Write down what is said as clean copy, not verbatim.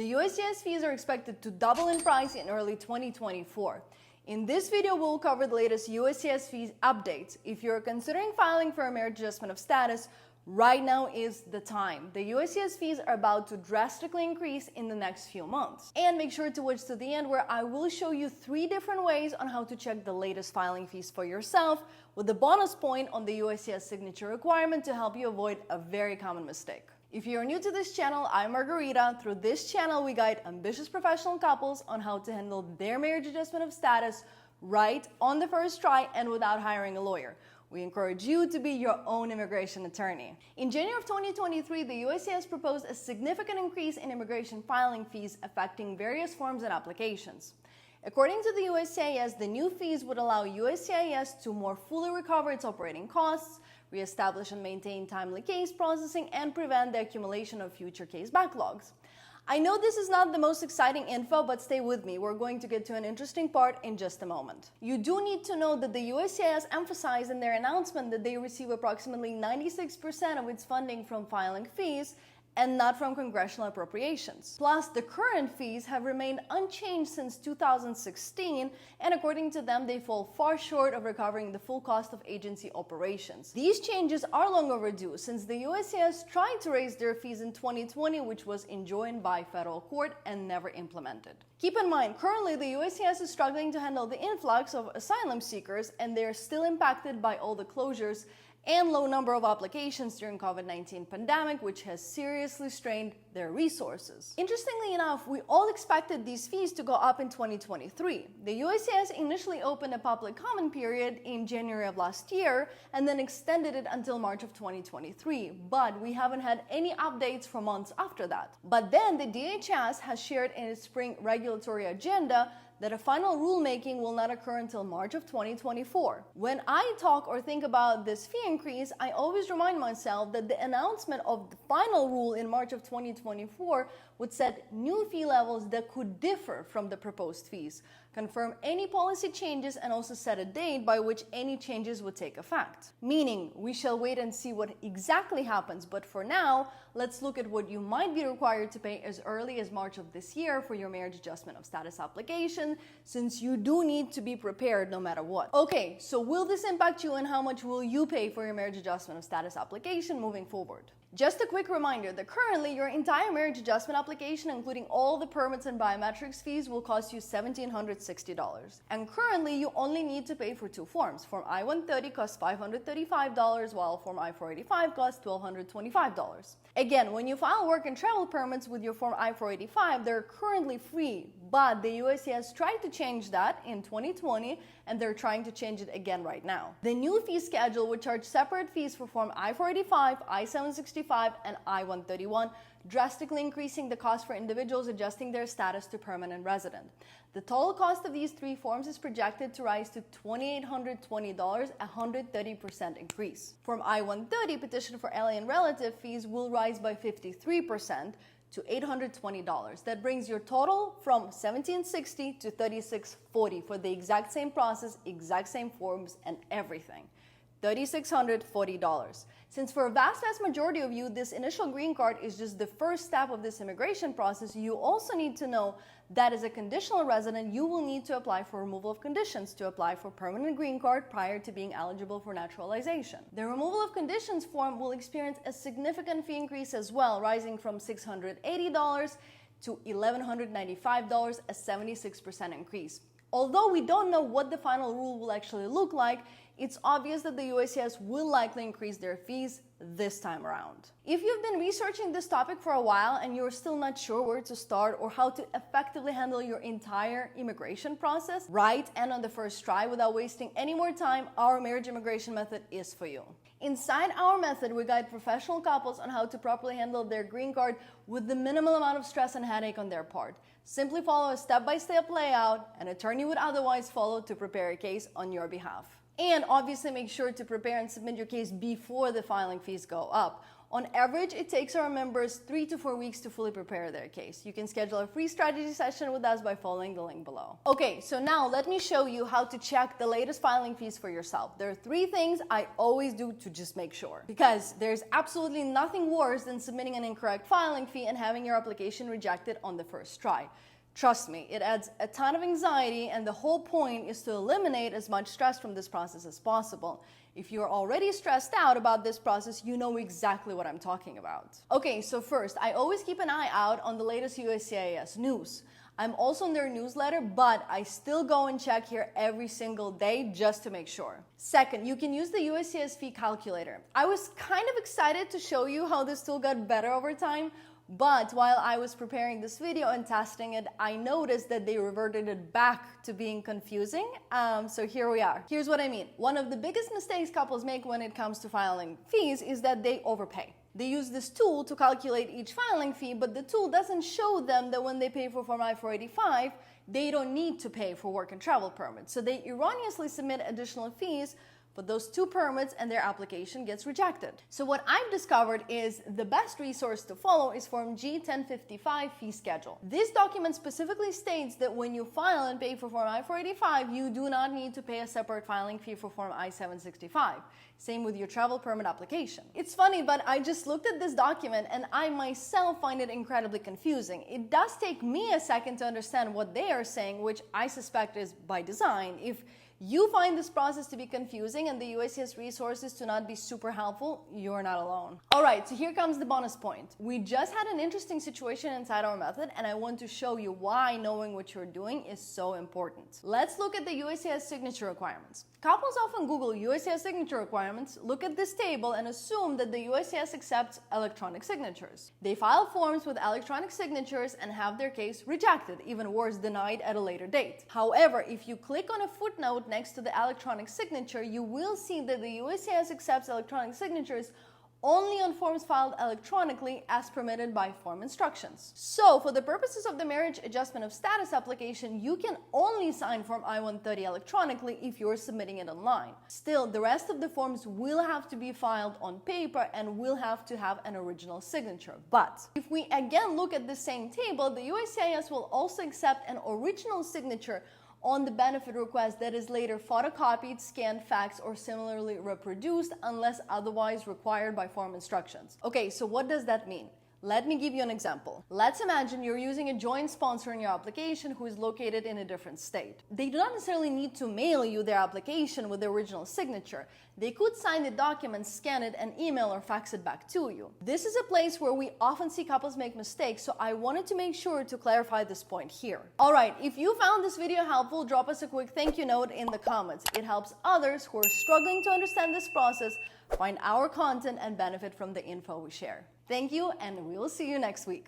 The USCIS fees are expected to double in price in early 2024. In this video, we'll cover the latest USCIS fees updates. If you're considering filing for a marriage adjustment of status, right now is the time. The USCIS fees are about to drastically increase in the next few months. And make sure to watch to the end, where I will show you 3 different ways on how to check the latest filing fees for yourself, with a bonus point on the USCIS signature requirement to help you avoid a very common mistake. If you're new to this channel, I'm Margarita. Through this channel, we guide ambitious professional couples on how to handle their marriage adjustment of status right on the first try and without hiring a lawyer. We encourage you to be your own immigration attorney. In January of 2023, the USCIS proposed a significant increase in immigration filing fees affecting various forms and applications. According to the USCIS, the new fees would allow USCIS to more fully recover its operating costs, reestablish and maintain timely case processing, and prevent the accumulation of future case backlogs. I know this is not the most exciting info, but stay with me. We're going to get to an interesting part in just a moment. You do need to know that the USCIS emphasized in their announcement that they receive approximately 96% of its funding from filing fees and not from congressional appropriations. Plus, the current fees have remained unchanged since 2016, and according to them, they fall far short of recovering the full cost of agency operations. These changes are long overdue, since the USCIS tried to raise their fees in 2020, which was enjoined by federal court and never implemented. Keep in mind, currently the USCIS is struggling to handle the influx of asylum seekers, and they're still impacted by all the closures and low number of applications during COVID-19 pandemic, which has seriously strained their resources. Interestingly enough, we all expected these fees to go up in 2023. The USCIS initially opened a public comment period in January of last year and then extended it until March of 2023, but we haven't had any updates for months after that. But then the DHS has shared in its spring regulatory agenda that a final rulemaking will not occur until March of 2024. When I talk or think about this fee increase, I always remind myself that the announcement of the final rule in March of 2024 would set new fee levels that could differ from the proposed fees, confirm any policy changes, and also set a date by which any changes would take effect. Meaning, we shall wait and see what exactly happens, but for now, let's look at what you might be required to pay as early as March of this year for your marriage adjustment of status application, since you do need to be prepared no matter what. Okay, so will this impact you, and how much will you pay for your marriage adjustment of status application moving forward? Just a quick reminder that currently your entire marriage adjustment application, including all the permits and biometrics fees, will cost you $1,760. And currently you only need to pay for 2 forms. Form I-130 costs $535, while Form I-485 costs $1,225. Again, when you file work and travel permits with your Form I-485, they're currently free, but the USCIS tried to change that in 2020, and they're trying to change it again right now. The new fee schedule would charge separate fees for Form I-485, I-765, and I-131, drastically increasing the cost for individuals adjusting their status to permanent resident. The total cost of these 3 forms is projected to rise to $2,820, a 130% increase. Form I-130, petition for alien relative fees, will rise by 53% to $820. That brings your total from $1,760 to $3,640 for the exact same process, exact same forms, and everything. $3,640. Since for a vast majority of you, this initial green card is just the first step of this immigration process, you also need to know that as a conditional resident, you will need to apply for removal of conditions to apply for permanent green card prior to being eligible for naturalization. The removal of conditions form will experience a significant fee increase as well, rising from $680 to $1,195, a 76% increase. Although we don't know what the final rule will actually look like, it's obvious that the USCIS will likely increase their fees this time around. If you've been researching this topic for a while and you're still not sure where to start or how to effectively handle your entire immigration process right and on the first try without wasting any more time, our marriage immigration method is for you. Inside our method, we guide professional couples on how to properly handle their green card with the minimal amount of stress and headache on their part. Simply follow a step-by-step layout an attorney would otherwise follow to prepare a case on your behalf. And obviously make sure to prepare and submit your case before the filing fees go up. On average, it takes our members 3 to 4 weeks to fully prepare their case. You can schedule a free strategy session with us by following the link below. Okay, so now let me show you how to check the latest filing fees for yourself. There are 3 things I always do to just make sure. Because there's absolutely nothing worse than submitting an incorrect filing fee and having your application rejected on the first try. Trust me, it adds a ton of anxiety, and the whole point is to eliminate as much stress from this process as possible. If you're already stressed out about this process, you know exactly what I'm talking about. Okay, so first, I always keep an eye out on the latest USCIS news. I'm also in their newsletter, but I still go and check here every single day just to make sure. Second, you can use the USCIS fee calculator. I was kind of excited to show you how this tool got better over time, but while I was preparing this video and testing it, I noticed that they reverted it back to being confusing. So here we are. Here's what I mean. One of the biggest mistakes couples make when it comes to filing fees is that they overpay. They use this tool to calculate each filing fee, but the tool doesn't show them that when they pay for Form I-485, they don't need to pay for work and travel permits. So they erroneously submit additional fees for those 2 permits, and their application gets rejected. So what I've discovered is the best resource to follow is Form G1055 fee schedule. This document specifically states that when you file and pay for Form I-485, you do not need to pay a separate filing fee for Form I-765. Same with your travel permit application. It's funny, but I just looked at this document and I myself find it incredibly confusing. It does take me a second to understand what they are saying, which I suspect is by design. If you find this process to be confusing and the USCIS resources to not be super helpful, you're not alone. All right, so here comes the bonus point. We just had an interesting situation inside our method, and I want to show you why knowing what you're doing is so important. Let's look at the USCIS signature requirements. Couples often Google USCIS signature requirements, look at this table, and assume that the USCIS accepts electronic signatures. They file forms with electronic signatures and have their case rejected, even worse, denied at a later date. However, if you click on a footnote next to the electronic signature, you will see that the USCIS accepts electronic signatures only on forms filed electronically as permitted by form instructions. So for the purposes of the marriage adjustment of status application, you can only sign Form I-130 electronically if you're submitting it online. Still, the rest of the forms will have to be filed on paper and will have to have an original signature. But if we again look at the same table, the USCIS will also accept an original signature on the benefit request that is later photocopied, scanned, faxed, or similarly reproduced unless otherwise required by form instructions. Okay, so what does that mean? Let me give you an example. Let's imagine you're using a joint sponsor in your application who is located in a different state. They do not necessarily need to mail you their application with the original signature. They could sign the document, scan it, and email or fax it back to you. This is a place where we often see couples make mistakes, so I wanted to make sure to clarify this point here. All right, if you found this video helpful, drop us a quick thank you note in the comments. It helps others who are struggling to understand this process find our content and benefit from the info we share. Thank you, and we will see you next week.